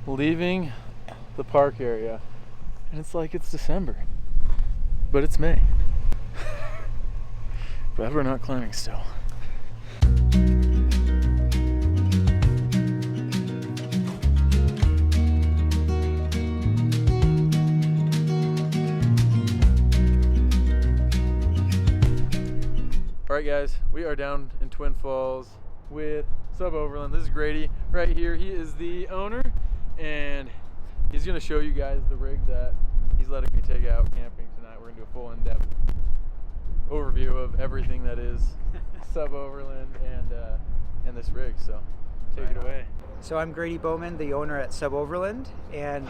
leaving the park area, and it's like it's December, but it's May. But we're not climbing still. Alright guys, we are down in Twin Falls with Suboverland. This is Grady right here. He is the owner, and he's going to show you guys the rig that he's letting me take out camping tonight. We're going to do a full in-depth overview of everything that is Suboverland and this rig, so take it away. So I'm Grady Bowman, the owner at Suboverland, and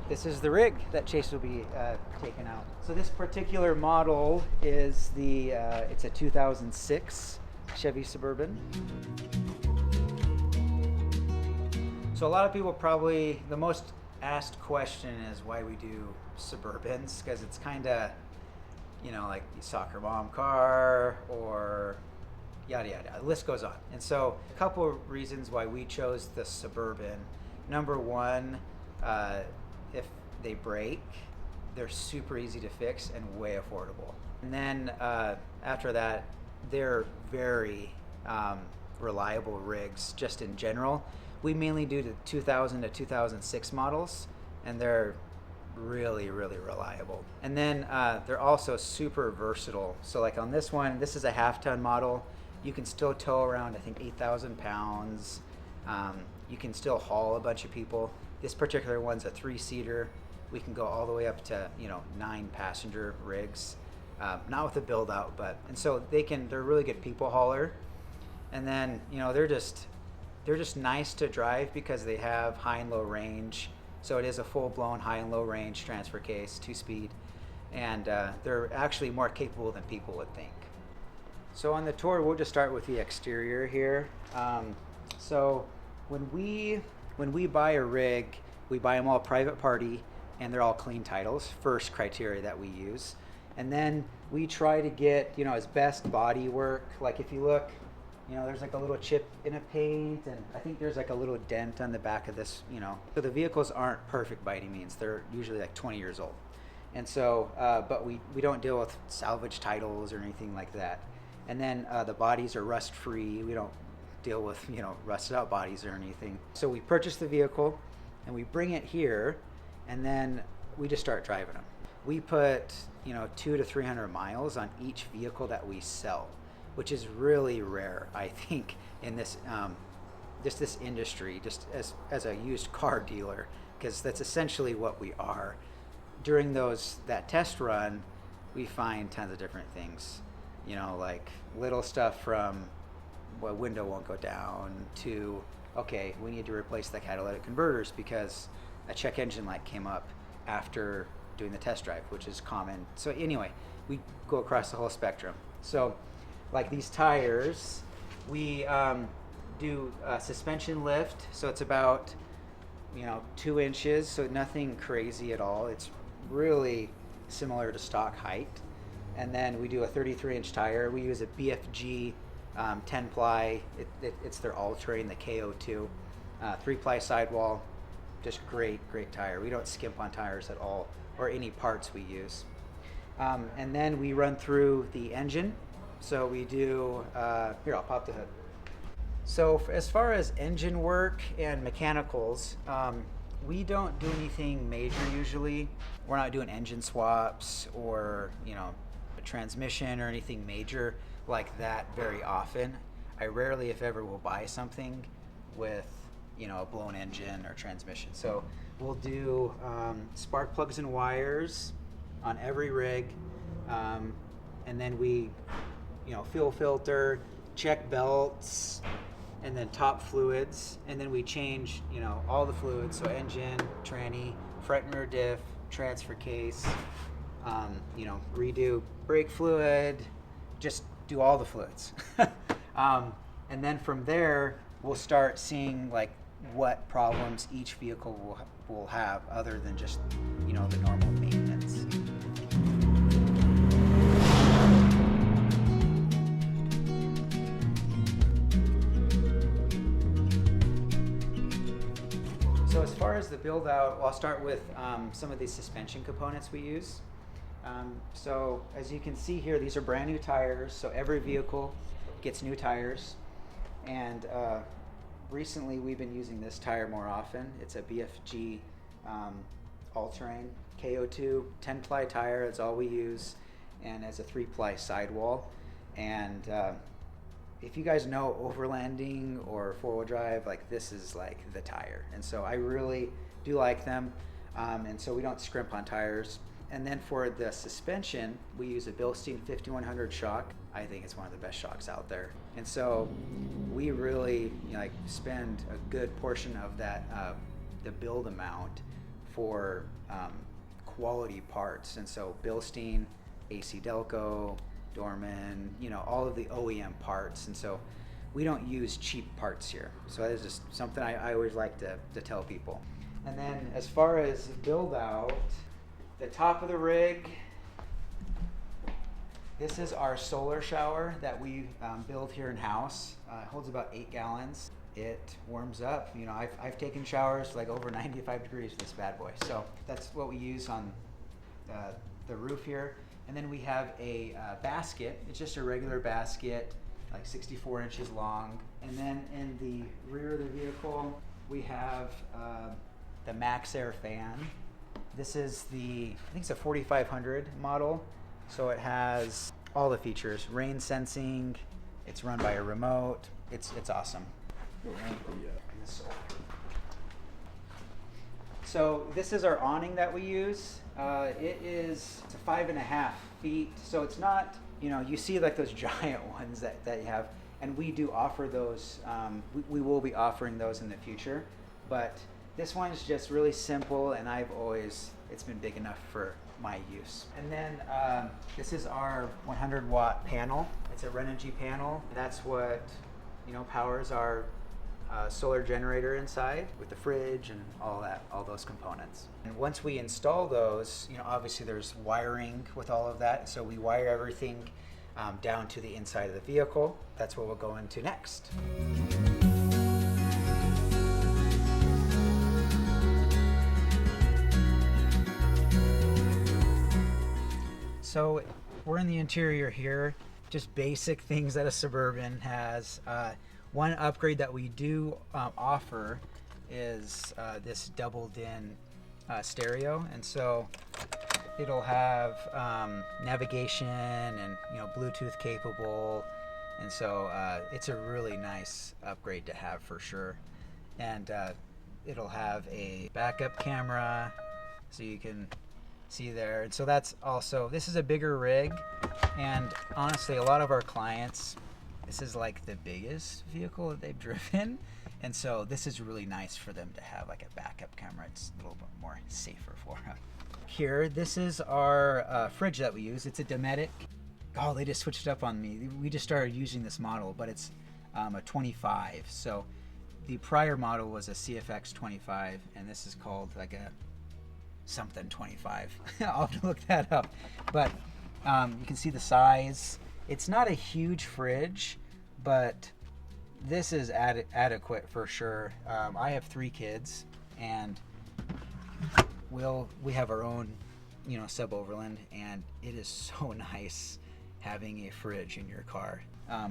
this is the rig that Chase will be taking out. So this particular model is it's a 2006 Chevy Suburban. So a lot of people probably, the most asked question is why we do Suburbans, because it's kind of, like soccer mom car or yada yada, the list goes on. And so a couple of reasons why we chose the Suburban. Number one, if they break, they're super easy to fix and way affordable. And then after that, they're very reliable rigs just in general. We mainly do the 2000 to 2006 models, and they're really, really reliable. And then they're also super versatile. So like on this one, this is a half-ton model. You can still tow around, I think, 8,000 pounds. You can still haul a bunch of people. This particular one's a 3-seater. We can go all the way up to 9-passenger rigs. Not with a Buildout, but and so they're a really good people hauler. And then they're just nice to drive because they have high and low range. So it is a full-blown high and low range transfer case, 2-speed, and they're actually more capable than people would think. So on the tour, we'll just start with the exterior here. So when we buy a rig, we buy them all private party, and they're all clean titles. First criteria that we use, and then we try to get as best body work. Like if you look, there's like a little chip in a paint, and I think there's like a little dent on the back of this. So the vehicles aren't perfect by any means. They're usually like 20 years old, and so but we don't deal with salvage titles or anything like that. And then the bodies are rust free. We don't deal with rusted out bodies or anything. So we purchase the vehicle and we bring it here, and then we just start driving them. We put 200 to 300 miles on each vehicle that we sell, which is really rare, I think, in this this industry, just as a used car dealer, because that's essentially what we are. During that test run, we find tons of different things. Like little stuff from window won't go down to, okay, we need to replace the catalytic converters because a check engine light came up after doing the test drive, which is common. So anyway, we go across the whole spectrum. So like these tires, we do suspension lift. So it's about 2 inches, so nothing crazy at all. It's really similar to stock height. And then we do a 33-inch tire. We use a BFG 10-ply. It's their all-terrain, the KO2. 3-ply sidewall. Just great tire. We don't skimp on tires at all, or any parts we use. And then we run through the engine. So we do, here, I'll pop the hood. So as far as engine work and mechanicals, we don't do anything major usually. We're not doing engine swaps or, transmission or anything major like that very often. I rarely, if ever, will buy something with a blown engine or transmission. So we'll do spark plugs and wires on every rig, and then we fuel filter, check belts, and then top fluids, and then we change all the fluids, so engine, tranny, front and rear diff, transfer case, redo brake fluid, just do all the fluids. And then from there, we'll start seeing like what problems each vehicle will have other than just, the normal maintenance. So as far far as the build out, I'll start with some of these suspension components we use. So as you can see here, these are brand new tires. So every vehicle gets new tires. And recently we've been using this tire more often. It's a BFG all-terrain KO2 10-ply tire. That's all we use, and as a 3-ply sidewall. And if you guys know overlanding or 4-wheel drive, like this is like the tire. And so I really do like them. And so we don't scrimp on tires. And then for the suspension, we use a Bilstein 5100 shock. I think it's one of the best shocks out there. And so we really like spend a good portion of that, the build amount for quality parts. And so Bilstein, AC Delco, Dorman, all of the OEM parts. And so we don't use cheap parts here. So that is just something I always like to tell people. And then as far as build out, the top of the rig, this is our solar shower that we build here in house. It holds about 8 gallons. It warms up. I've taken showers like over 95 degrees with this bad boy. So that's what we use on the roof here. And then we have a basket. It's just a regular basket, like 64 inches long. And then in the rear of the vehicle, we have the Max Air fan. This is I think it's a 4500 model. So it has all the features, rain sensing. It's run by a remote. It's awesome. So this is our awning that we use. It's a 5.5 feet. So it's not, you see like those giant ones that you have, and we do offer those. We will be offering those in the future, but this one is just really simple, and it's been big enough for my use. And then this is our 100-watt panel. It's a Renogy panel. That's what powers our solar generator inside with the fridge and all those components. And once we install those, obviously there's wiring with all of that. So we wire everything down to the inside of the vehicle. That's what we'll go into next. So we're in the interior here, just basic things that a Suburban has. One upgrade that we do offer is this double-din stereo, and so it'll have navigation and Bluetooth capable, and so it's a really nice upgrade to have for sure. And it'll have a backup camera, so you can see there. And so that's also, this is a bigger rig, and honestly a lot of our clients, this is like the biggest vehicle that they've driven, and so this is really nice for them to have like a backup camera. It's a little bit more safer for them. Here, this is our fridge that we use. It's a Dometic. Oh, they just switched up on me. We just started using this model, but it's a 25. So the prior model was a CFX 25, and this is called like a something 25. I'll have to look that up. But you can see the size. It's not a huge fridge, but this is adequate for sure. I have 3 kids, and we have our own, Suboverland, and it is so nice having a fridge in your car.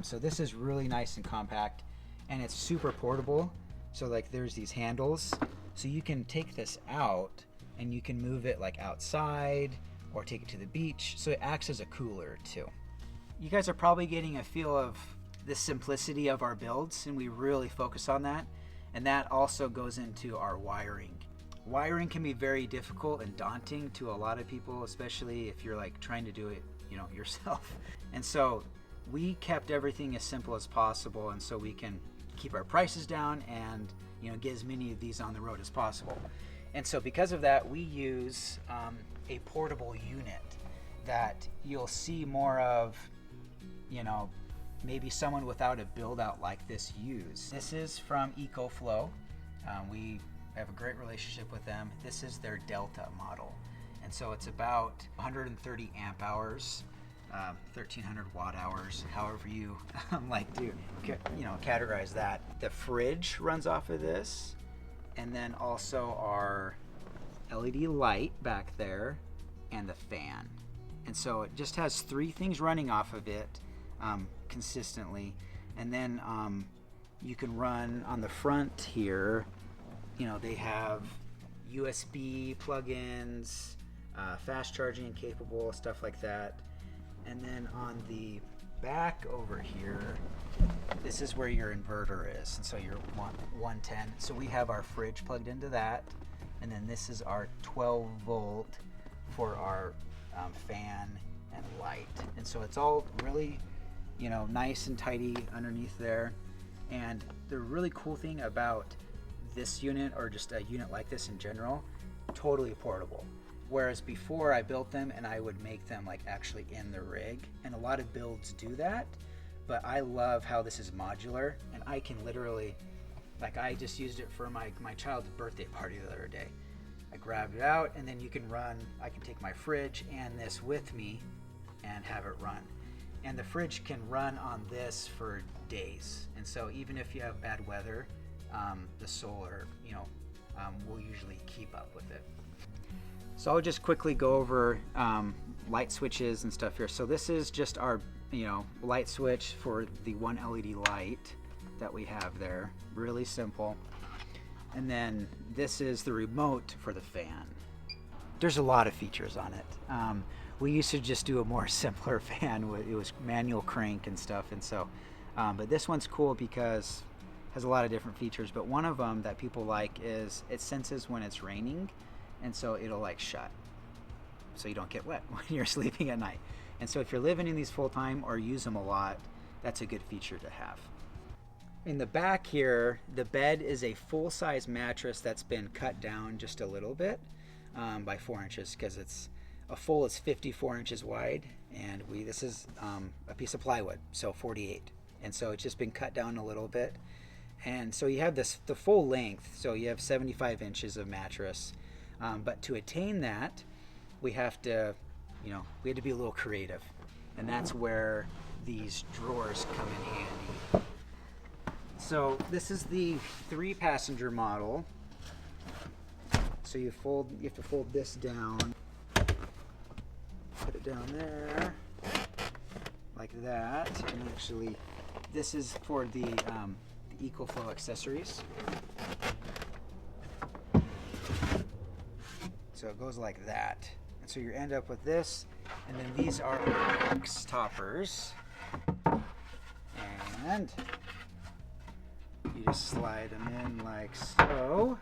So this is really nice and compact, and it's super portable. So like there's these handles, so you can take this out and you can move it like outside or take it to the beach. So it acts as a cooler too. You guys are probably getting a feel of the simplicity of our builds, and we really focus on that. And that also goes into our wiring. Wiring can be very difficult and daunting to a lot of people, especially if you're like trying to do it, yourself. And so we kept everything as simple as possible, and so we can keep our prices down and get as many of these on the road as possible. And so because of that, we use a portable unit that you'll see more of, maybe someone without a build out like this use. This is from EcoFlow. We have a great relationship with them. This is their Delta model. And so it's about 130 amp hours, 1300 watt hours, however you like to categorize that. The fridge runs off of this. and then also our LED light back there and the fan. And so it just has 3 things running off of it consistently. And then you can run on the front here, you know, they have USB plugins, fast charging capable, stuff like that. And then on the back over here, this is where your inverter is, and so your 110. So we have our fridge plugged into that, and then this is our 12 volt for our fan and light. And so it's all really, you know, nice and tidy underneath there. And the really cool thing about this unit, or just a unit like this in general, totally portable. Whereas before I built them and I would make them like actually in the rig, and a lot of builds do that, but I love how this is modular, and I can literally, like, I just used it for my child's birthday party the other day. I grabbed it out, and then you can run, I can take my fridge and this with me and have it run. And the fridge can run on this for days. And so even if you have bad weather, the solar, you know, will usually keep up with it. So I'll just quickly go over light switches and stuff here. So this is just our, you know, light switch for the 1 LED light that we have there. Really simple. And then this is the remote for the fan. There's a lot of features on it. We used to just do a more simpler fan. It was manual crank and stuff. And so, but this one's cool because it has a lot of different features. But one of them that people like is it senses when it's raining. And so it'll like shut, so you don't get wet when you're sleeping at night. And so if you're living in these full time or use them a lot, that's a good feature to have. In the back here, the bed is a full-size mattress that's been cut down just a little bit by 4 inches, because it's a full is 54 inches wide, and this is a piece of plywood, so 48. And so it's just been cut down a little bit. And so you have the full length, so you have 75 inches of mattress. But to attain that, we have to, you know, we had to be a little creative, and that's where these drawers come in handy. So this is the 3-passenger model. So you have to fold this down, put it down there, like that. And actually, this is for the EcoFlow accessories. So it goes like that. And so you end up with this, and then these are box toppers. And you just slide them in like so.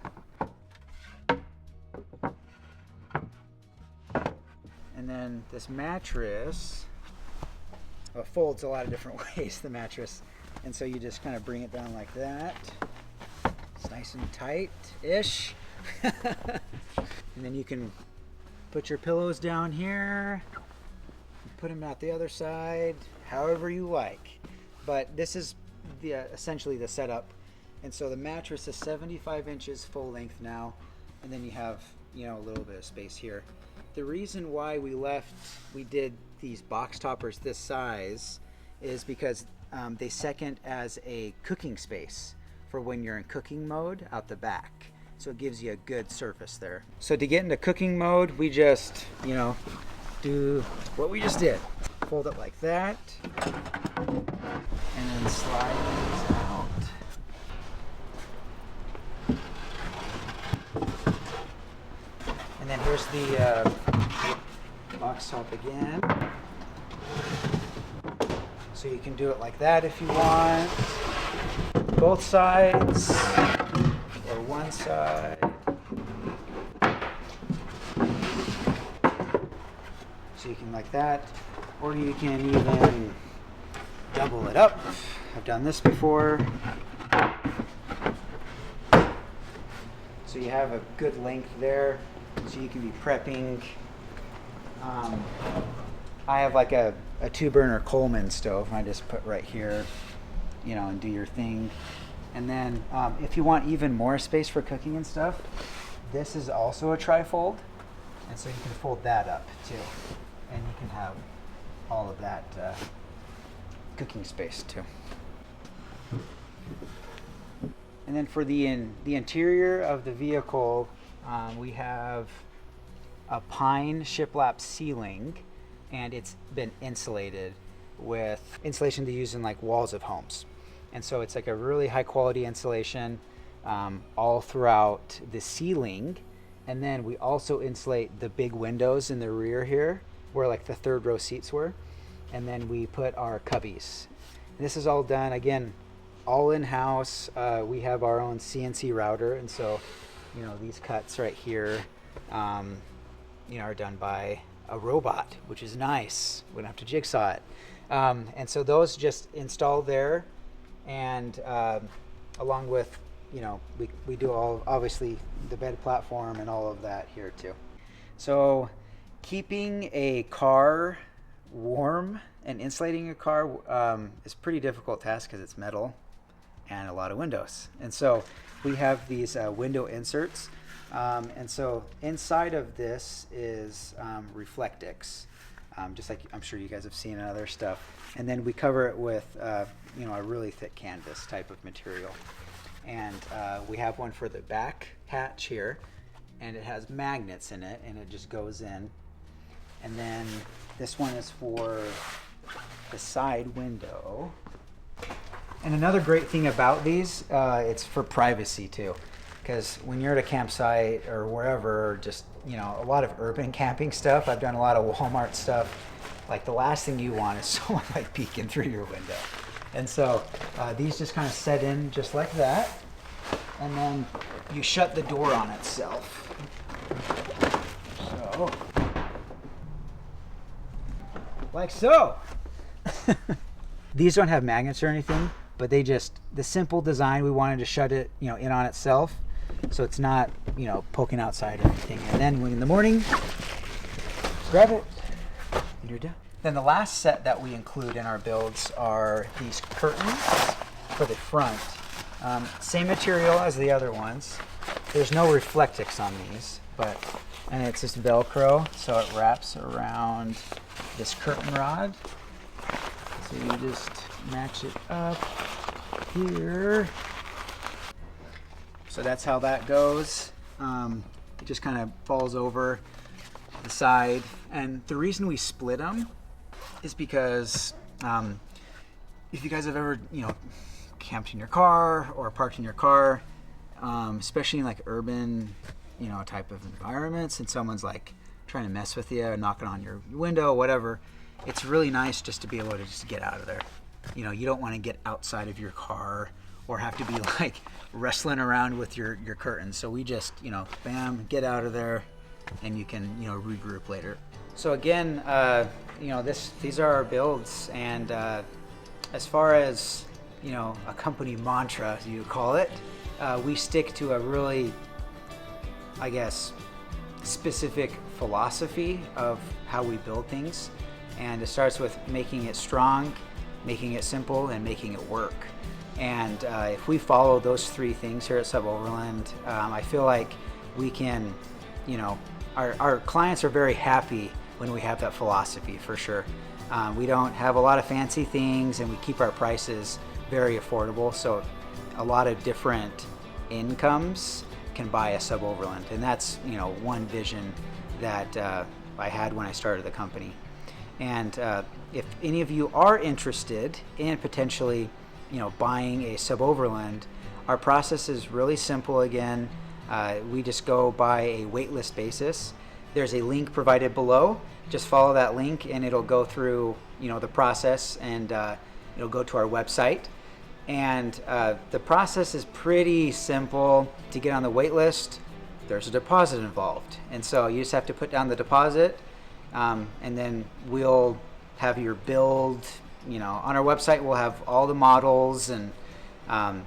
And then this mattress folds a lot of different ways, the mattress. And so you just kind of bring it down like that. It's nice and tight-ish. And then you can put your pillows down here, put them out the other side, however you like. But this is essentially the setup. And so the mattress is 75 inches full length now, and then you have, you know, a little bit of space here. The reason why we did these box toppers this size is because they second as a cooking space for when you're in cooking mode out the back. So it gives you a good surface there. So to get into cooking mode, we just, you know, do what we just did. Fold it like that, and then slide these out. And then here's the box top again. So you can do it like that if you want. Both sides, or one side. So you can like that, or you can even double it up. I've done this before. So you have a good length there, so you can be prepping. I have like a 2-burner Coleman stove. I just put right here, you know, and do your thing. And then if you want even more space for cooking and stuff, this is also a trifold. And so you can fold that up too. And you can have all of that cooking space too. And then for the interior of the vehicle, we have a pine shiplap ceiling, and it's been insulated with insulation they use in like walls of homes. And so it's like a really high quality insulation all throughout the ceiling. And then we also insulate the big windows in the rear here, where like the third row seats were. And then we put our cubbies. And this is all done, again, all in-house. We have our own CNC router. And so, you know, these cuts right here, you know, are done by a robot, which is nice. We don't have to jigsaw it. And so those just installed there. And along with, you know, we do all, obviously, the bed platform and all of that here too. So keeping a car warm and insulating a car is a pretty difficult task because it's metal and a lot of windows. And so we have these window inserts. And so inside of this is Reflectix, just like I'm sure you guys have seen in other stuff. And then we cover it with, you know, a really thick canvas type of material. And we have one for the back hatch here, and it has magnets in it, and it just goes in. And then this one is for the side window. And another great thing about these, it's for privacy too. Because when you're at a campsite or wherever, or just, you know, a lot of urban camping stuff, I've done a lot of Walmart stuff, like the last thing you want is someone like peeking through your window. And so these just kind of set in just like that. And then you shut the door on itself. So, like so. These don't have magnets or anything, but they just, the simple design, we wanted to shut it, you know, in on itself. So it's not, you know, poking outside or anything. And then when in the morning, grab it and you're done. Then the last set that we include in our builds are these curtains for the front. Same material as the other ones. There's no Reflectix on these, and it's just Velcro, so it wraps around this curtain rod. So you just match it up here. So that's how that goes. It just kind of falls over the side. And the reason we split them is because if you guys have ever, you know, camped in your car or parked in your car, especially in like urban, you know, type of environments, and someone's like trying to mess with you, knocking on your window, whatever, it's really nice just to be able to just get out of there. You know, you don't want to get outside of your car or have to be like wrestling around with your curtains. So we just, you know, bam, get out of there, and you can, you know, regroup later. So again, you know, these are our builds, and as far as, you know, a company mantra, as you call it, we stick to a really, I guess, specific philosophy of how we build things. And it starts with making it strong, making it simple, and making it work. And if we follow those three things here at Suboverland, I feel like we can, you know, our clients are very happy when we have that philosophy, for sure. We don't have a lot of fancy things, and we keep our prices very affordable, so a lot of different incomes can buy a Suboverland. And that's, you know, one vision that I had when I started the company. And if any of you are interested in potentially, you know, buying a Suboverland, our process is really simple. Again, we just go by a waitlist basis. There's a link provided below. Just follow that link, and it'll go through, you know, the process, and it'll go to our website. And the process is pretty simple. To get on the wait list, there's a deposit involved. And so you just have to put down the deposit, and then we'll have your build, you know, on our website. We'll have all the models, and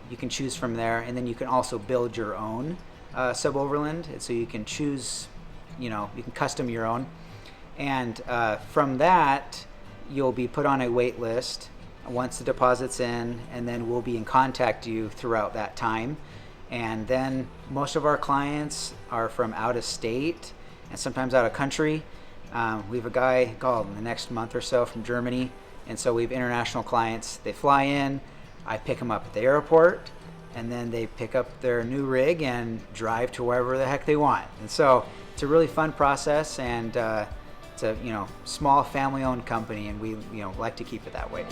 you can choose from there. And then you can also build your own Suboverland. And so you can choose, you know, you can custom your own. And from that, you'll be put on a wait list once the deposit's in, and then we'll be in contact you throughout that time. And then most of our clients are from out of state and sometimes out of country. We have a guy called in the next month or so from Germany, and so we have international clients. They fly in, I pick them up at the airport, and then they pick up their new rig and drive to wherever the heck they want. And so it's a really fun process, and it's a small family-owned company, and we like to keep it that way.